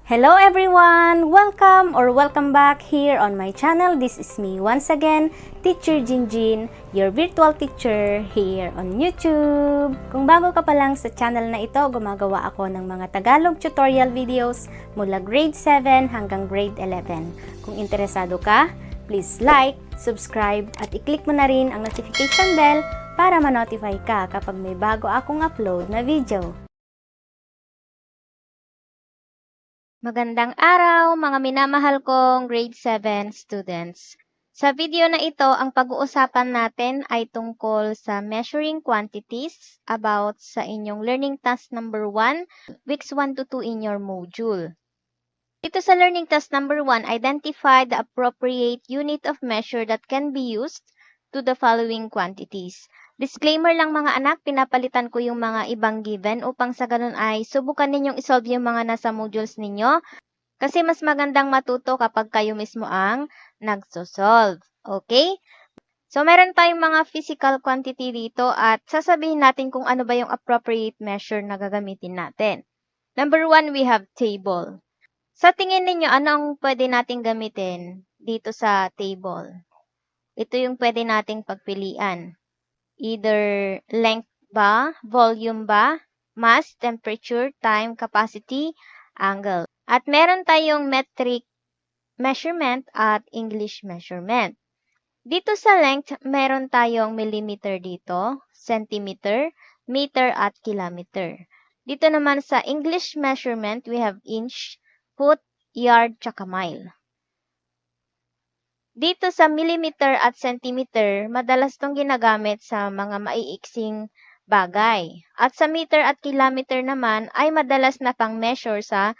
Hello everyone! Welcome back here on my channel. This is me once again, Teacher Jinjin, your virtual teacher here on YouTube. Kung bago ka pa lang sa channel na ito, gumagawa ako ng mga Tagalog tutorial videos mula grade 7 hanggang grade 11. Kung interesado ka, please like, subscribe at i-click mo na rin ang notification bell para ma-notify ka kapag may bago akong upload na video. Magandang araw mga minamahal kong grade 7 students. Sa video na ito, ang pag-uusapan natin ay tungkol sa measuring quantities about sa inyong learning task number 1, weeks 1 to 2 in your module. Dito sa learning task number 1, identify the appropriate unit of measure that can be used to the following quantities. Disclaimer lang mga anak, pinapalitan ko yung mga ibang given upang sa ganun ay subukan ninyong isolve yung mga nasa modules ninyo kasi mas magandang matuto kapag kayo mismo ang nagsosolve. Okay? So, meron tayong mga physical quantity dito at sasabihin natin kung ano ba yung appropriate measure na gagamitin natin. Number 1, we have table. Sa tingin ninyo, ano ang pwede nating gamitin dito sa table? Ito yung pwede nating pagpilian. Either length ba, volume ba, mass, temperature, time, capacity, angle. At meron tayong metric measurement at English measurement. Dito sa length, meron tayong millimeter dito, centimeter, meter at kilometer. Dito naman sa English measurement, we have inch, foot, yard, tsaka mile. Dito sa millimeter at centimeter, madalas itong ginagamit sa mga maiiksing bagay. At sa meter at kilometer naman ay madalas na pang-measure sa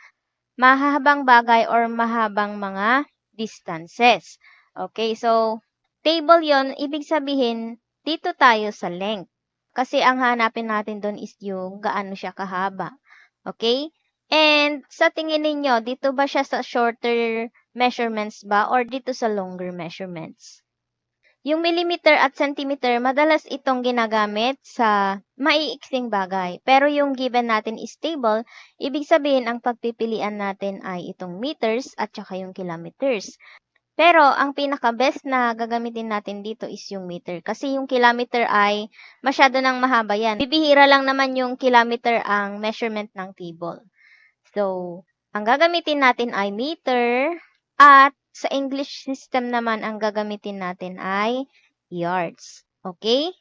mahahabang bagay or mahabang mga distances. Okay, so table yon, ibig sabihin dito tayo sa length. Kasi ang hanapin natin doon is yung gaano siya kahaba. Okay? And sa tingin ninyo, dito ba siya sa shorter measurements ba or dito sa longer measurements? Yung millimeter at centimeter, madalas itong ginagamit sa maiiksing bagay. Pero yung given natin is table, ibig sabihin ang pagpipilian natin ay itong meters at saka yung kilometers. Pero ang pinaka-best na gagamitin natin dito is yung meter. Kasi yung kilometer ay masyado nang mahaba yan. Bibihira lang naman yung kilometer ang measurement ng table. So, ang gagamitin natin ay meter at sa English system naman ang gagamitin natin ay yards. Okay?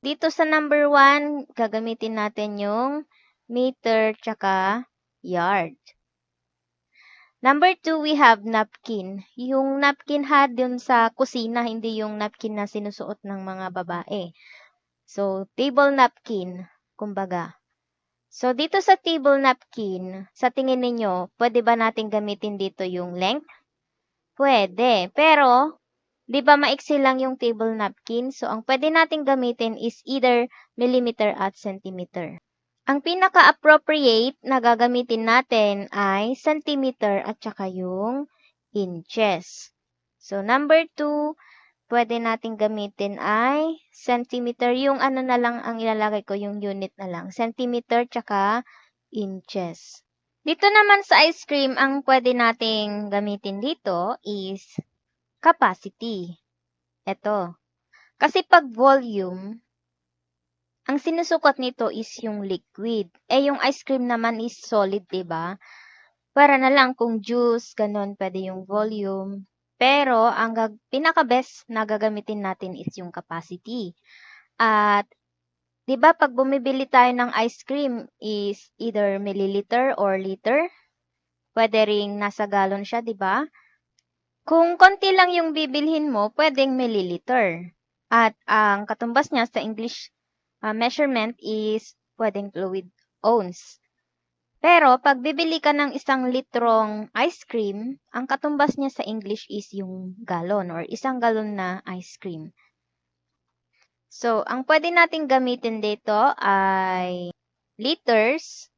Dito sa number 1, gagamitin natin yung meter tsaka yard. Number 2, we have napkin. Yung napkin ha dun sa kusina, hindi yung napkin na sinusuot ng mga babae. So, table napkin, kumbaga. So, dito sa table napkin, sa tingin ninyo, pwede ba natin gamitin dito yung length? Pwede. Pero, di ba maiksi lang yung table napkin? So, ang pwede natin gamitin is either millimeter at centimeter. Ang pinaka-appropriate na gagamitin natin ay centimeter at saka yung inches. So, number 2, pwede natin gamitin ay centimeter. Yung ano na lang ang ilalagay ko, yung unit na lang. Centimeter tsaka inches. Dito naman sa ice cream, ang pwede nating gamitin dito is capacity. Ito. Kasi pag volume, ang sinusukat nito is yung liquid. Yung ice cream naman is solid, diba? Para na lang kung juice, ganun, pwede yung volume. Pero, ang pinaka-best na gagamitin natin is yung capacity. At, di ba pag bumibili tayo ng ice cream is either milliliter or liter? Pwede ring nasa galon siya, di ba? Kung konti lang yung bibilhin mo, pwedeng milliliter. At ang katumbas niya sa English measurement is pwedeng fluid ounce. Pero, pag bibili ka ng 1 litrong ice cream, ang katumbas niya sa English is yung galon or 1 galon na ice cream. So, ang pwede nating gamitin dito ay liters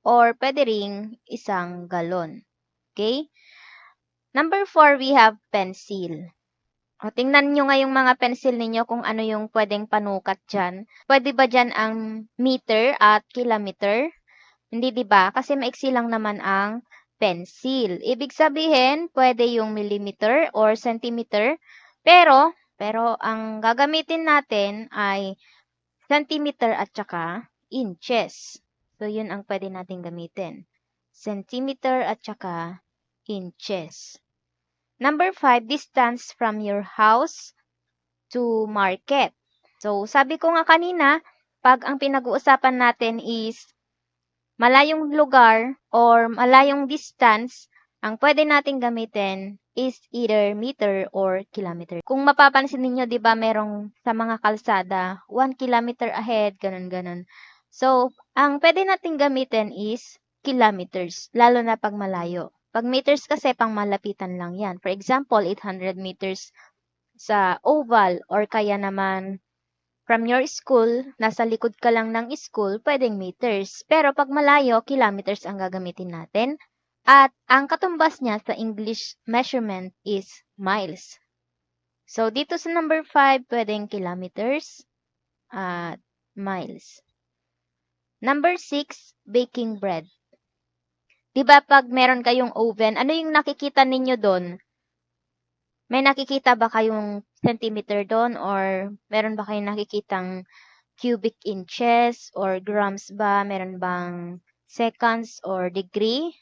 or pwede ring 1 galon. Okay? Number 4, we have pencil. O, tingnan nyo nga yung mga pencil ninyo kung ano yung pwedeng panukat dyan. Pwede ba dyan ang meter at kilometer? Hindi, 'di ba? Kasi maiksi lang naman ang pencil. Ibig sabihin, pwede yung millimeter or centimeter, pero ang gagamitin natin ay centimeter at saka inches. So, yun ang pwede natin gamitin. Centimeter at saka inches. Number 5, distance from your house to market. So, sabi ko nga kanina, pag ang pinag-uusapan natin is malayong lugar or malayong distance, ang pwede nating gamitin is either meter or kilometer. Kung mapapansin ninyo, di ba, merong sa mga kalsada, 1 kilometer ahead, ganun-ganun. So, ang pwede nating gamitin is kilometers, lalo na pag malayo. Pag meters kasi, pang malapitan lang yan. For example, 800 meters sa oval or kaya naman from your school, nasa likod ka lang ng school, pwedeng meters. Pero pag malayo, kilometers ang gagamitin natin. At ang katumbas niya sa English measurement is miles. So, dito sa number 5, pwedeng kilometers at miles. Number 6, baking bread. Diba pag meron kayong oven, ano yung nakikita ninyo doon? May nakikita ba kayong centimeter doon or meron ba kayong nakikitang cubic inches or grams ba? Meron bang seconds or degree?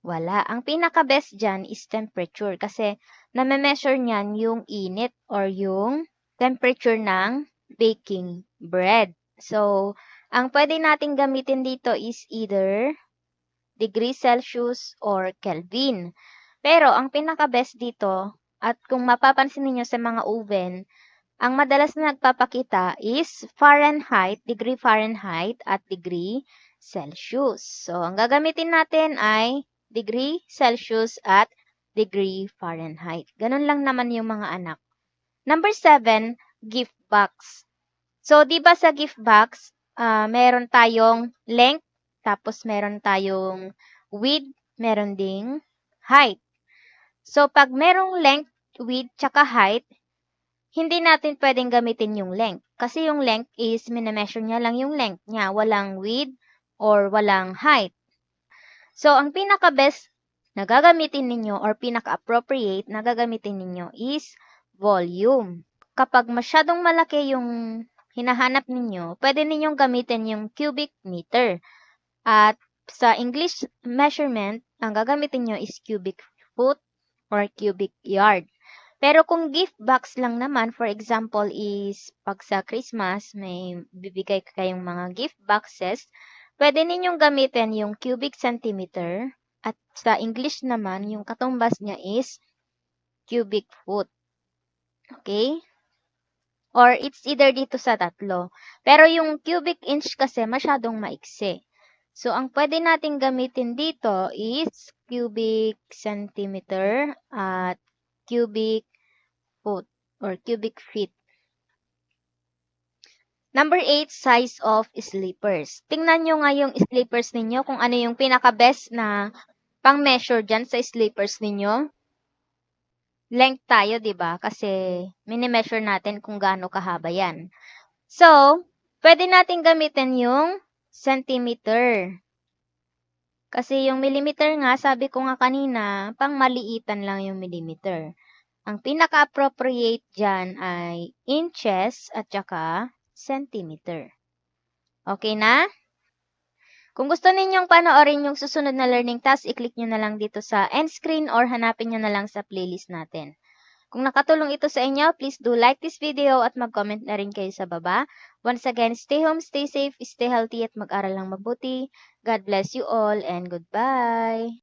Wala. Ang pinaka-best dyan is temperature kasi name-measure niyan yung init or yung temperature ng baking bread. So, ang pwede nating gamitin dito is either degree Celsius or Kelvin. Pero ang pinaka-best dito, at kung mapapansin niyo sa mga oven, ang madalas na nagpapakita is Fahrenheit, degree Fahrenheit at degree Celsius. So, ang gagamitin natin ay degree Celsius at degree Fahrenheit. Ganun lang naman yung mga anak. Number 7, gift box. So, di ba sa gift box, meron tayong length, tapos meron tayong width, meron ding height. So, pag merong length, width, tsaka height, hindi natin pwedeng gamitin yung length. Kasi yung length is, minemeasure niya lang yung length niya. Walang width or walang height. So, ang pinaka-best na gagamitin ninyo or pinaka-appropriate na gagamitin ninyo is volume. Kapag masyadong malaki yung hinahanap ninyo, pwede ninyong gamitin yung cubic meter. At sa English measurement, ang gagamitin nyo is cubic foot or cubic yard. Pero kung gift box lang naman, for example is pag sa Christmas, may bibigay kayong mga gift boxes, pwede ninyong gamitin yung cubic centimeter at sa English naman, yung katumbas niya is cubic foot. Okay? Or it's either dito sa tatlo. Pero yung cubic inch kasi masyadong maiksi. So, ang pwede natin gamitin dito is cubic centimeter at cubic foot or cubic feet. Number 8, size of slippers. Tingnan nyo nga yung slippers ninyo kung ano yung pinaka-best na pang-measure dyan sa slippers ninyo. Length tayo, di ba? Kasi mini-measure natin kung gaano kahaba yan. So, pwede natin gamitin yung centimeter. Kasi yung millimeter nga, sabi ko nga kanina, pang maliitan lang yung millimeter. Ang pinaka-appropriate dyan ay inches at saka centimeter. Okay na? Kung gusto ninyong panoorin yung susunod na learning task, i-click nyo na lang dito sa end screen or hanapin nyo na lang sa playlist natin. Kung nakatulong ito sa inyo, please do like this video at mag-comment na rin kayo sa baba. Once again, stay home, stay safe, stay healthy at mag-aral lang mabuti. God bless you all and goodbye!